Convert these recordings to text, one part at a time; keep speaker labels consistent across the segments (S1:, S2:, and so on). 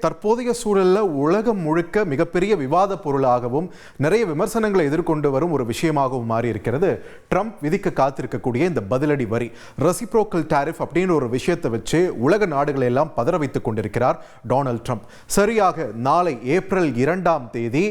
S1: தற்போதைய சூழல்ல உலகம் முழுக்க மிகப்பெரிய விவாத பொருளாகவும் நிறைய விமர்சனங்களை எதிர்கொண்டு வரும் ஒரு விஷயமாகவும் மாறி இருக்கிறது ட்ரம்ப் விதிக்க காத்திருக்கக்கூடிய இந்த பதிலடி வரி. ரெசிப்ரோக்கல் டாரிஃப் அப்படின்னு ஒரு விஷயத்தை வச்சு உலக நாடுகளை எல்லாம் பதற வைத்துக் கொண்டிருக்கிறார் டொனால்ட் ட்ரம்ப். சரியாக நாளை ஏப்ரல் 2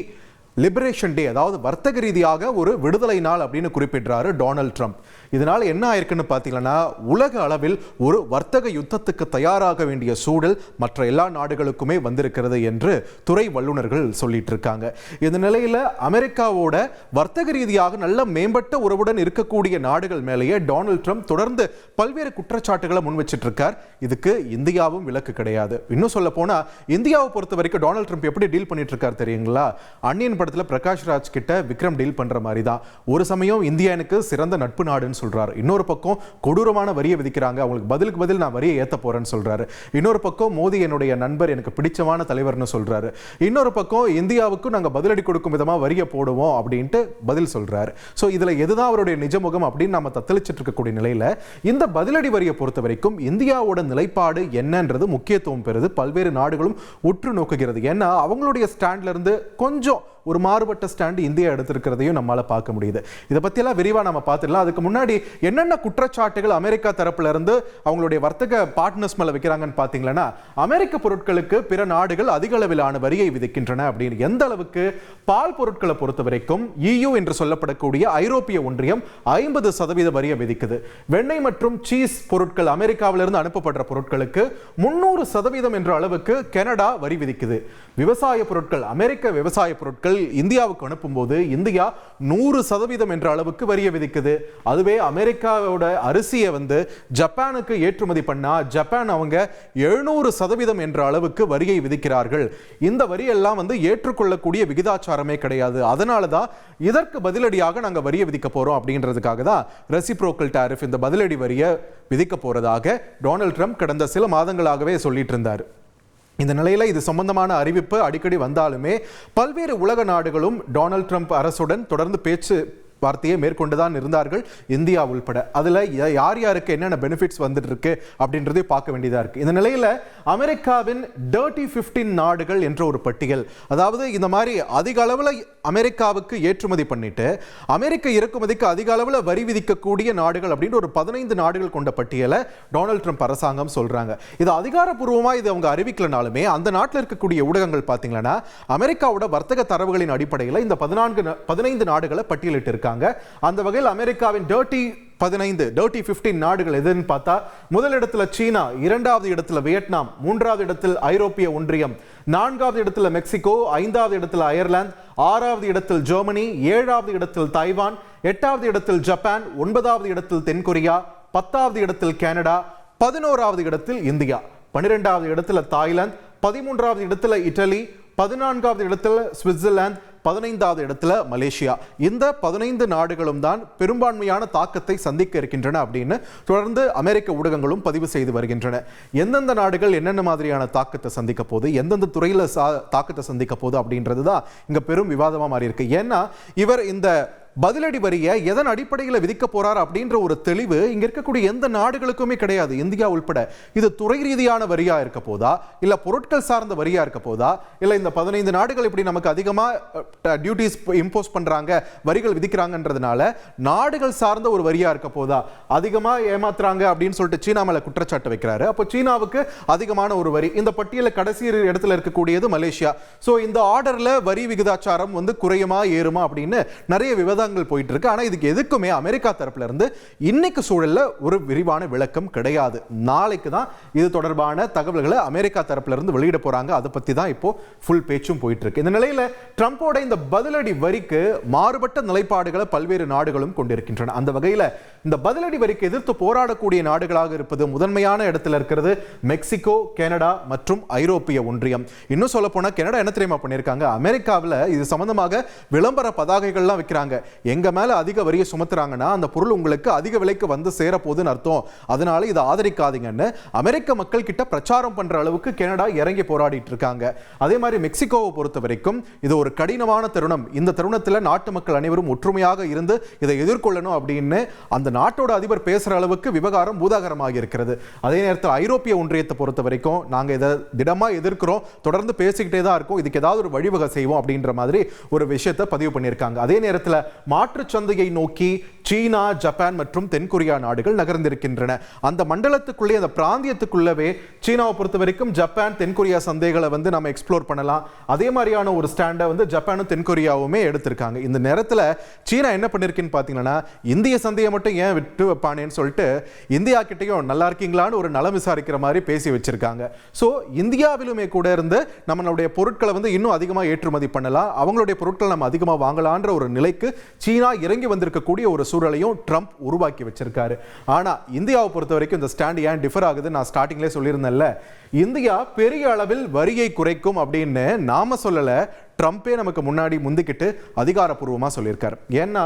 S1: லிபரேஷன் டே, அதாவது வர்த்தக ரீதியாக ஒரு விடுதலை நாள் அப்படின்னு குறிப்பிடுறாரு டொனால்ட் ட்ரம்ப். இதனால என்ன ஆயிருக்குன்னு பார்த்தீங்கன்னா, உலக அளவில் ஒரு வர்த்தக யுத்தத்துக்கு தயாராக வேண்டிய சூழல் மற்ற எல்லா நாடுகளுக்குமே வந்திருக்கிறது என்று துறை வல்லுநர்கள் சொல்லிட்டு இருக்காங்க. இந்த நிலையில அமெரிக்காவோட வர்த்தக ரீதியாக நல்ல மேம்பட்ட உறவுடன் இருக்கக்கூடிய நாடுகள் மேலேயே டொனால்ட் ட்ரம்ப் தொடர்ந்து பல்வேறு குற்றச்சாட்டுகளை முன் வச்சிட்டு இருக்கார். இதுக்கு இந்தியாவும் விலக்கு கிடையாது. இன்னும் சொல்ல போனா, இந்தியாவை பொறுத்த வரைக்கும் டொனால்ட் ட்ரம்ப் எப்படி டீல் பண்ணிட்டு இருக்காரு தெரியுங்களா? அன்னியன் படத்துல பிரகாஷ் ராஜ் கிட்ட விக்ரம் டீல் பண்ற மாதிரி தான். ஒரு சமயம் இந்தியா எனக்கு சிறந்த நட்பு நாடுன்னு சொல்றாரு, இன்னொரு பக்கம் கொடூரமான வரியை விதிக்கிறாங்க, அவங்களுக்கு பதிலுக்கு பதில் நான் வரியை ஏத்த போறேன்னு சொல்றாரு. இன்னொரு பக்கம் மோடி என்னுடைய நண்பர், எனக்கு பிடிச்சமான தலைவர்னு சொல்றாரு. இன்னொரு பக்கம் இந்தியாவுக்கு நாங்க பதிலடி கொடுக்கும் விதமா வரியை போடுவோம் அப்படின்ட்டு பதில் சொல்றாரு. சோ இதுல எதுதான் அவருடைய நிஜமுகம் அப்படின்னு நம்ம தத்தளிச்சிட்டு இருக்கக்கூடிய நிலையில இந்த பதிலடி வரியை பொறுத்த வரைக்கும் இந்தியாவோட நிலைப்பாடு என்னன்றது முக்கியத்துவம் பெறுது. பல்வேறு நாடுகளும் உற்று நோக்குகிறது. ஏன்னா அவங்களுடைய ஸ்டாண்ட்ல இருந்து கொஞ்சம் ஒரு மாறுபட்ட ஸ்டாண்ட் இந்தியா எடுத்திருக்கிறதையும் நம்மளால பார்க்க முடியுது. இதை பத்தியெல்லாம் விரிவா நம்ம பார்த்துடலாம். அதுக்கு முன்னாடி என்னென்ன குற்றச்சாட்டுகள் அமெரிக்கா தரப்புல இருந்து அவங்களுடைய வர்த்தக பார்ட்னர்ஸ் மேல வைக்கிறாங்கன்னு பாத்தீங்கன்னா, அமெரிக்க பொருட்களுக்கு பிற நாடுகள் அதிக அளவிலான வரியை விதிக்கின்றன அப்படின்னு. எந்த அளவுக்கு? பால் பொருட்களை பொறுத்த வரைக்கும் EU என்று சொல்லப்படக்கூடிய ஐரோப்பிய ஒன்றியம் 50% வரியை விதிக்குது. வெண்ணெய் மற்றும் சீஸ் பொருட்கள் அமெரிக்காவிலிருந்து அனுப்பப்படுற பொருட்களுக்கு 300% என்ற அளவுக்கு கனடா வரி விதிக்குது. விவசாய பொருட்கள், அமெரிக்க விவசாய பொருட்கள் இந்தியாவுக்கு அனுப்பும்போது இந்தியா 100% என்ற அளவுக்கு வரியை விதிக்குது. அதுவே அமெரிக்காவோட அரிசியை ஜப்பானுக்கு ஏற்றுமதி பண்ணா ஜப்பான் அவங்க 700% என்ற அளவுக்கு வரியை விதிக்கிறார்கள். இந்த வரியெல்லாம் ஏற்றுக்கொள்ளக்கூடிய விகிதாச்சாரமே கிடையாது. அதனால தான் இதற்கு பதிலடியாக நாங்கள் வரியை விதிக்க போறோம் அப்படின்றதுக்காக தான் ரெசிப்ரோக்கல் டாரிஃப், இந்த பதிலடி வரியை விதிக்க போறதாக டொனால்ட் ட்ரம்ப் கடந்த சில மாதங்களாகவே சொல்லிட்டு இருந்தார். இந்த நிலையில இது சம்பந்தமான அறிவிப்பு அடிக்கடி வந்தாலுமே பல்வேறு உலக நாடுகளும் டொனால்ட் ட்ரம்ப் அரசுடன் தொடர்ந்து பேச்சு வார்த்தையை மேற்கொண்டுதான் இருந்தார்கள், இந்தியா உள்பட. அதுல யார் யாருக்கு என்னென்ன பெனிஃபிட்ஸ் வந்துட்டு இருக்கு அப்படின்றதை பார்க்க வேண்டியதா இருக்கு. இந்த நிலையில அமெரிக்காவின் டர்ட்டி 15 நாடுகள் என்ற ஒரு பட்டியல், அதாவது இந்த மாதிரி அதிக அளவுல அமெரிக்காவுக்கு ஏற்றுமதி பண்ணிட்டு அமெரிக்க இறக்குமதிக்கு அதிக அளவுல வரி விதிக்கக்கூடிய நாடுகள் அப்படின்னு ஒரு 15 நாடுகள் கொண்ட பட்டியலை டொனால்ட் ட்ரம்ப் அரசாங்கம் சொல்றாங்க. இது அதிகாரப்பூர்வமா இது அவங்க அறிவிக்கலனாலுமே அந்த நாட்டில் இருக்கக்கூடிய ஊடகங்கள் பார்த்தீங்கன்னா அமெரிக்காவோட வர்த்தக தரவுகளின் அடிப்படையில் இந்த 15 நாடுகளை பட்டியலிட்டு இருக்காங்க. அந்த வகையில் அமெரிக்காவின் டர்ட்டி 15 நாடுகள் எதுன்னு பார்த்தா, முதலிடத்துல சீனா, 2வது இடத்துல வியட்நாம், 3வது இடத்தில் ஐரோப்பிய ஒன்றியம், 4வது இடத்துல மெக்சிகோ, 5வது இடத்துல அயர்லாந்து, 6வது இடத்தில் ஜெர்மனி, 7வது இடத்தில் தைவான், 8வது இடத்தில் ஜப்பான், 9வது இடத்தில் தென்கொரியா, 10வது இடத்தில் கனடா, 11வது இடத்தில் இந்தியா, 12வது இடத்துல தாய்லாந்து, 13வது இடத்துல இட்டலி, 14வது இடத்துல சுவிட்சர்லாந்து, 15வது இடத்துல மலேசியா. இந்த 15 நாடுகளும் தான் பெரும்பான்மையான தாக்கத்தை சந்திக்க இருக்கின்றன அப்படின்னு தொடர்ந்து அமெரிக்க ஊடகங்களும் பதிவு செய்து வருகின்றன. எந்தெந்த நாடுகள் என்னென்ன மாதிரியான தாக்கத்தை சந்திக்க போகுது, எந்தெந்த துறையில தாக்கத்தை சந்திக்க போகுது அப்படின்றது தான் இங்க பெரும் விவாதமா மாறி இருக்கு. ஏன்னா இவர் இந்த பதிலடி வரியை எதன் அடிப்படையில் விதிக்க போறார் அப்படின்ற ஒரு தெளிவு இங்க இருக்கக்கூடிய எந்த நாடுகளுக்குமே கிடையாது, இந்தியா உள்பட. இது துறை ரீதியான வரியா இருக்க போதா, இல்ல பொருட்கள் சார்ந்த வரியா இருக்க போதா, இல்ல இந்த 15 நாடுகள் இப்படி நமக்கு அதிகமா டியூட்டிஸ் இம்போஸ் பண்றாங்க, வரிகள் விதிக்கிறாங்கன்றதுனால நாடுகள் சார்ந்த ஒரு வரியா இருக்க போதா, அதிகமா ஏமாத்துறாங்க அப்படின்னு சொல்லிட்டு சீனா மேல குற்றச்சாட்டு வைக்கிறாரு. அப்போ சீனாவுக்கு அதிகமான ஒரு வரி. இந்த பட்டியல கடைசி இடத்துல இருக்கக்கூடியது மலேசியா. சோ இந்த ஆர்டர்ல வரி விகிதாச்சாரம் குறையுமா ஏறுமா அப்படின்னு நிறைய விவாதங்கள் போயிட்டு இருக்கு. ஆனா இதுக்கு எதுக்குமே அமெரிக்கா தரப்புல இருந்து இன்னைக்கு சூழல்ல ஒரு விரிவான விளக்கம் கிடையாது. நாளைக்கு தான் இது தொடர்பான தகவல்களை அமெரிக்கா தரப்புல இருந்து வெளியிட போறாங்க. அதை பத்தி தான் இப்போ ஃபுல் பேச்சும் போயிட்டு இருக்கு. இந்த நிலையில ட்ரம்போட இந்த பதிலடி வரிக்கு மாறுபட்ட நிலைப்பாடுகளை பல்வேறு நாடுகளும் கொண்டிருக்கின்றன. அந்த வகையில இந்த பதிலடி வரிக்கு எதிர்த்து போராடக்கூடிய நாடுகளாக இருப்பது முதன்மையான இடத்துல இருக்கிறது மெக்சிகோ, கனடா மற்றும் ஐரோப்பிய ஒன்றியம். இன்னும் சொல்ல போனா கனடா என்ன தெரியுமா பண்ணிருக்காங்க, அமெரிக்காவில் இது சம்பந்தமாக விளம்பர பதாகைகள்லாம் வைக்கிறாங்க. எங்க மேல அதிக வரியை சுமத்துறாங்கன்னா அந்த பொருள் உங்களுக்கு அதிக விலைக்கு வந்து சேர போகுதுன்னு அர்த்தம், அதனால இதை ஆதரிக்காதீங்கன்னு அமெரிக்க மக்கள் கிட்ட பிரச்சாரம் பண்ற அளவுக்கு கனடா இறங்கி போராடிட்டு இருக்காங்க. அதே மாதிரி மெக்சிகோவை பொறுத்த வரைக்கும் இது ஒரு கடினமான தருணம், இந்த தருணத்தில் நாட்டு மக்கள் அனைவரும் ஒற்றுமையாக இருந்து இதை எதிர்கொள்ளணும் அப்படின்னு அந்த நாட்டோட அதிபர் பேசுற அளவுக்கு விவகாரம் பூதாகரமாக இருக்கிறது. அதே நேரத்தில் ஐரோப்பிய ஒன்றியத்தை பொறுத்த வரைக்கும் நாங்க இதை திடமா எதிர்க்கிறோம், தொடர்ந்து பேசிக்கிட்டே தான் இருக்கோம், இதுக்கு ஏதாவது ஒரு வழிவகை செய்வோம் அப்படின்ற மாதிரி ஒரு விஷயத்தை பதிவு பண்ணியிருக்காங்க. அதே நேரத்தில் மாற்றுச் சந்தையை நோக்கி சீனா, ஜப்பான் மற்றும் தென்கொரியா நாடுகள் நகர்ந்திருக்கின்றன. அந்த மண்டலத்துக்குள்ளே, அந்த பிராந்தியத்துக்குள்ளவே சீனாவை பொறுத்த வரைக்கும் ஜப்பான் தென்கொரியா சந்தைகளை வந்து நம்ம எக்ஸ்ப்ளோர் பண்ணலாம். அதே மாதிரியான ஒரு ஸ்டாண்டை வந்து ஜப்பானும் தென்கொரியாவுமே எடுத்திருக்காங்க. இந்த நேரத்தில் சீனா என்ன பண்ணிருக்குன்னு பார்த்தீங்கன்னா, இந்திய சந்தையை மட்டும் ஏன் விட்டு வைப்பானேன்னு சொல்லிட்டு இந்தியா கிட்டையும் நல்லா இருக்கீங்களான்னு ஒரு நலம் விசாரிக்கிற மாதிரி பேசி வச்சிருக்காங்க. ஸோ இந்தியாவிலுமே கூட இருந்து நம்மளுடைய பொருட்களை வந்து இன்னும் அதிகமாக ஏற்றுமதி பண்ணலாம், அவங்களுடைய பொருட்களை நம்ம அதிகமாக வாங்கலான்ற ஒரு நிலைக்கு சீனா இறங்கி வந்திருக்கக்கூடிய ஒரு சூழலையும் ட்ரம்ப் உருவாக்கி வச்சிருக்காரு. ஆனா இந்தியாவை பொறுத்த வரைக்கும் இந்த ஸ்டாண்ட் ஏன் டிஃபர் ஆகுது, நான் ஸ்டார்டிங்லேயே சொல்லியிருந்தேன்ல, இந்தியா பெரிய அளவில் வரியை குறைக்கும் அப்படின்னு நாம சொல்லல, ட்ரம்பே நமக்கு முன்னாடி முந்திக்கிட்டு அதிகாரப்பூர்வமா சொல்லியிருக்காரு. ஏன்னா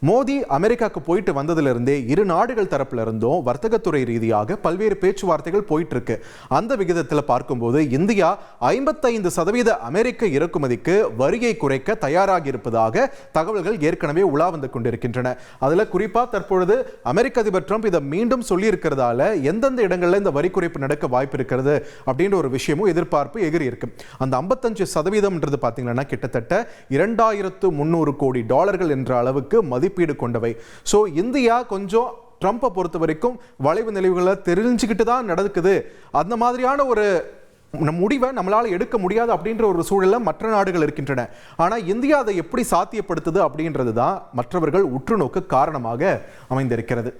S1: மோடி அமெரிக்காவுக்கு போயிட்டு வந்ததிலிருந்தே இரு நாடுகள் தரப்புல இருந்தும் வர்த்தகத்துறை ரீதியாக பல்வேறு பேச்சுவார்த்தைகள் போயிட்டு இருக்கு. அந்த விகிதத்தில் பார்க்கும்போது இந்தியா 55% அமெரிக்க இறக்குமதிக்கு வரியை குறைக்க தயாராகி இருப்பதாக தகவல்கள் ஏற்கனவே உலா வந்து கொண்டிருக்கின்றன. அதுல குறிப்பா தற்பொழுது அமெரிக்க அதிபர் ட்ரம்ப் இதை மீண்டும் சொல்லி இருக்கிறதால எந்தெந்த இடங்கள்ல இந்த வரி குறைப்பு நடக்க வாய்ப்பு இருக்கிறது அப்படின்ற ஒரு விஷயமும் எதிர்பார்ப்பு எகிரி இருக்கு. அந்த 55% பார்த்தீங்கன்னா கிட்டத்தட்ட 2300 கோடி டாலர்கள் என்ற அளவுக்கு மதிப்பீடு கொண்டவை. சோ இந்தியா கொஞ்சம் ட்ரம்பை பொறுத்த வரைக்கும் வளைவு நெளிவுகளை தெரிஞ்சுக்கிட்டு தான் நடக்குது, அந்த மாதிரியான ஒரு முடிவை நம்மளால எடுக்க முடியாது அப்படின்ற ஒரு சூழல்ல மற்ற நாடுகள் இருக்கின்றன. ஆனா இந்தியா அதை எப்படி சாத்தியப்படுத்துது அப்படின்றது தான் மற்றவர்கள் உற்றுநோக்க காரணமாக அமைந்திருக்கிறது.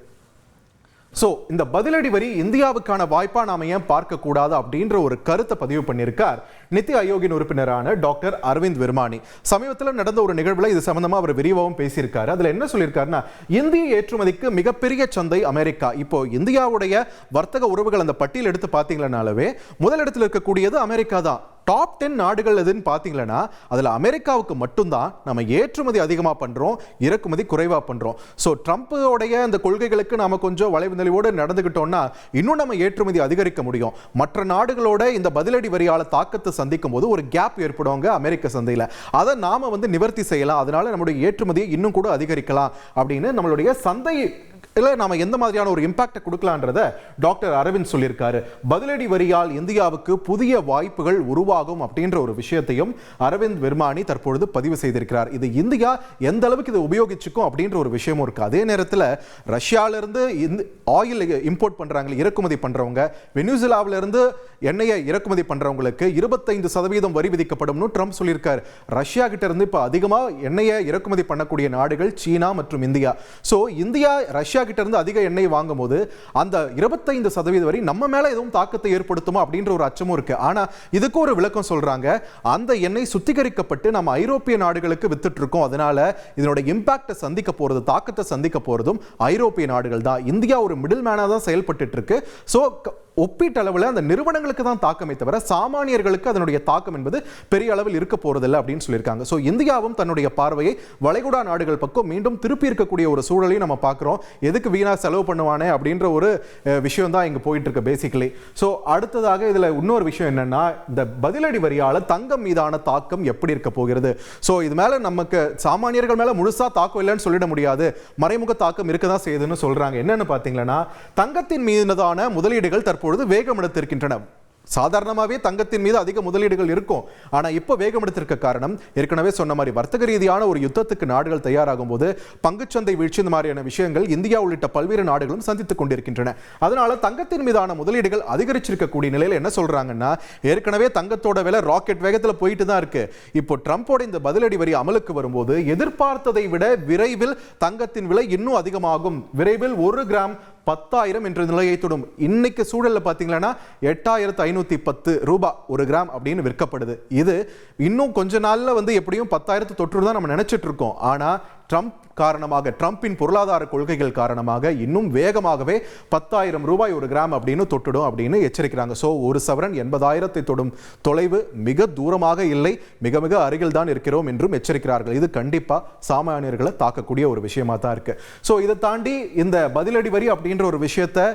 S1: சோ இந்த பதிலடி வரி இந்தியாவுக்கான வாய்ப்பா நாம ஏன் பார்க்க கூடாது அப்படின்ற ஒரு கருத்தை பதிவு பண்ணியிருக்கார் நித்தி ஆயோகின் உறுப்பினரான டாக்டர் அரவிந்த் விர்மானி. சமீபத்தில் நடந்த ஒரு நிகழ்வுல இது சம்பந்தமா அவர் விரிவாகவும் பேசியிருக்காரு. அதுல என்ன சொல்லியிருக்காருன்னா, இந்திய ஏற்றுமதிக்கு மிகப்பெரிய சந்தை அமெரிக்கா. இப்போ இந்தியாவுடைய வர்த்தக உறவுகள் அந்த பட்டியல் எடுத்து பார்த்தீங்கன்னாலவே முதலிடத்தில் இருக்கக்கூடியது அமெரிக்கா தான். டாப் 10 நாடுகள் எதுன்னு பார்த்தீங்கன்னா அதில் அமெரிக்காவுக்கு மட்டும்தான் நம்ம ஏற்றுமதி அதிகமாக பண்ணுறோம், இறக்குமதி குறைவாக பண்ணுறோம். ஸோ ட்ரம்ப்போடைய அந்த கொள்கைகளுக்கு நாம கொஞ்சம் வளைவு நெளிவோடு நடந்துக்கிட்டோம்னா இன்னும் நம்ம ஏற்றுமதி அதிகரிக்க முடியும். மற்ற நாடுகளோட இந்த பதிலடி வரியால் தாக்கத்தை சந்திக்கும் போது ஒரு கேப் ஏற்படுவாங்க அமெரிக்க சந்தையில், அதை நாம வந்து நிவர்த்தி செய்யலாம், அதனால நம்மளுடைய ஏற்றுமதியை இன்னும் கூட அதிகரிக்கலாம் அப்படின்னு நம்மளுடைய சந்தை இல்லை நாம எந்த மாதிரியான ஒரு இம்பாக்டை கொடுக்கலான்றத டாக்டர் அரவிந்த் சொல்லியிருக்காரு. பதிலடி வரியால் இந்தியாவுக்கு புதிய வாய்ப்புகள் உருவாகும் அப்படின்ற ஒரு விஷயத்தையும் அரவிந்த் விர்மானி தற்பொழுது பதிவு செய்திருக்கிறார். இது இந்தியா எந்த அளவுக்கு இதை உபயோகிச்சுக்கும் அப்படின்ற ஒரு விஷயமும் இருக்கு. அதே நேரத்தில் ரஷ்யால இருந்து ஆயில் இம்போர்ட் பண்றாங்க, இறக்குமதி பண்றவங்க, வெனிசுலாவில இருந்து எண்ணெயை இறக்குமதி பண்றவங்களுக்கு 25% வரி விதிக்கப்படும் ட்ரம்ப் சொல்லியிருக்காரு. ரஷ்யா கிட்ட இருந்து இப்ப அதிகமா எண்ணெயை இறக்குமதி பண்ணக்கூடிய நாடுகள் சீனா மற்றும் இந்தியா. சோ இந்தியா ரஷ்யா கிட்ட இருந்து அதிக எண்ணெய் வாங்கும் போது அந்த 25% வரி நம்ம மேல எதுவும் தாக்கத்தை ஏற்படுத்துமா அப்படின்ற ஒரு அச்சமும் இருக்கு. ஆனா இதுக்கு ஒரு விளக்கம் சொல்றாங்க, அந்த எண்ணெய் சுத்திகரிக்கப்பட்டு நம்ம ஐரோப்பிய நாடுகளுக்கு வித்துட்டு இருக்கோம், அதனால இதனோட இம்பாக்டை சந்திக்க போறது, தாக்கத்தை சந்திக்க போறதும் ஐரோப்பிய நாடுகள் தான். இந்தியா ஒரு மிடில் மேனா தான் செயல்பட்டு இருக்கு. சோ ஒப்பீட்டளவில் அந்த நிறுவனங்களுக்கு தான் தாக்கமே தவிர சாமானியர்களுக்கு அதனுடைய தாக்கம் என்பது பெரிய அளவில் இருக்க போறதில்லை அப்படின்னு சொல்லியிருக்காங்க. ஸோ இந்தியாவும் தன்னுடைய பார்வையை வளைகுடா நாடுகள் பக்கம் மீண்டும் திருப்பி இருக்கக்கூடிய ஒரு சூழலையும் நம்ம பார்க்குறோம். எதுக்கு வீணா செலவு பண்ணுவானே அப்படின்ற ஒரு விஷயம் தான் இங்கே போயிட்டு இருக்கு பேசிக்கலி. ஸோ அடுத்ததாக இதில் இன்னொரு விஷயம் என்னன்னா, இந்த பதிலடி வரியால் தங்கம் மீதான தாக்கம் எப்படி இருக்க போகிறது. ஸோ இது மேலே நமக்கு சாமானியர்கள் மேலே முழுசா தாக்கம் இல்லைன்னு சொல்லிட முடியாது, மறைமுக தாக்கம் இருக்க தான் செய்யுதுன்னு சொல்றாங்க. என்னன்னு பார்த்தீங்கன்னா, தங்கத்தின் மீதான முதலீடுகள் தற்பொழுது வேகம் எடுத்திருக்கின்றன. சாதாரணமாகவே தங்கத்தின் மீது அதிக முதலீடுகள் இருக்கும், ஆனா இப்போ வேகம் எடுத்திருக்க காரணம் ஏற்கனவே சொன்ன மாதிரி வர்த்தக ரீதியான ஒரு யுத்தத்துக்கு நாடுகள் தயாராகும் போது பங்குச்சந்தை வீழ்ச்சி இந்த மாதிரியான விஷயங்கள் இந்தியா உள்ளிட்ட பல்வேறு நாடுகளும் சந்தித்துக் கொண்டிருக்கின்றன. அதனால தங்கத்தின் மீதான முதலீடுகள் அதிகரிச்சிருக்கக்கூடிய நிலையில என்ன சொல்றாங்கன்னா, ஏற்கனவே தங்கத்தோட விலை ராக்கெட் வேகத்தில் போயிட்டு தான் இருக்கு. இப்போ ட்ரம்போட இந்த பதிலடி வரி அமலுக்கு வரும்போது எதிர்பார்த்ததை விட விரைவில் தங்கத்தின் விலை இன்னும் அதிகமாகும். விரைவில் 1 கிராம் 10,000 என்ற நிலையை தொடும். இன்னைக்கு சூழல்ல பாத்தீங்கன்னா 8,510 ரூபாய் 1 கிராம் அப்படின்னு விற்கப்படுது. இது இன்னும் கொஞ்ச நாள்ல வந்து எப்படியும் 10,000 தொற்று தான் நம்ம நினைச்சிட்டு இருக்கோம். ஆனா ட்ரம்பின் பொருளாதார கொள்கைகள் காரணமாக இன்னும் வேகமாகவே 10,000 ரூபாய் ஒரு கிராம் அப்படின்னு தொட்டுடும் அப்படின்னு எச்சரிக்கிறாங்க. ஸோ ஒரு சவரன் 80,000 தொடும் தொலைவு மிக தூரமாக இல்லை, மிக மிக அருகில் தான் இருக்கிறோம் என்றும் எச்சரிக்கிறார்கள். இது கண்டிப்பா சாமானியர்களை தாக்கக்கூடிய ஒரு விஷயமா தான் இருக்கு. ஸோ இதை தாண்டி இந்த பதிலடி வரி அப்படின்ற ஒரு விஷயத்தை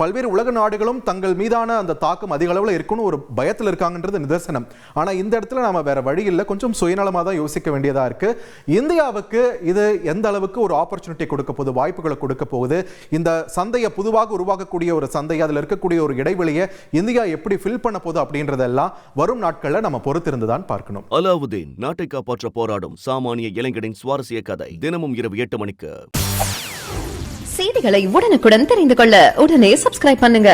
S1: பல்வேறு உலக நாடுகளும் தங்கள் மீதான அந்த தாக்கம் அதிக அளவில் இருக்குன்னு ஒரு பயத்தில் இருக்காங்கன்றது நிதர்சனம். ஆனா இந்த இடத்துல நாம வேற வழி இல்லை, கொஞ்சம் சுயநலமாக தான் யோசிக்க வேண்டியதா இருக்கு. இந்தியாவுக்கு இது எந்த அளவுக்கு ஒரு ஆப்பர்ச்சுனிட்டி கொடுக்க போகுது, வாய்ப்புகளை கொடுக்க போகுது, இந்த சந்தையை புதுவாக உருவாக்கக்கூடிய ஒரு சந்தை, அதில் இருக்கக்கூடிய ஒரு இடைவெளியை இந்தியா எப்படி ஃபில் பண்ண போகுது அப்படின்றதெல்லாம் வரும் நாட்களில் நம்ம பொறுத்திருந்துதான் பார்க்கணும்.
S2: அலாவுதீன் நாட்டை காப்பாற்ற போராடும் சாமானிய இளைஞனின் சுவாரஸ்ய கதை தினமும் இரவு 8 மணிக்கு.
S3: செய்திகளை உடனுக்குடன் தெரிந்து கொள்ள உடனே சப்ஸ்கிரைப் பண்ணுங்க.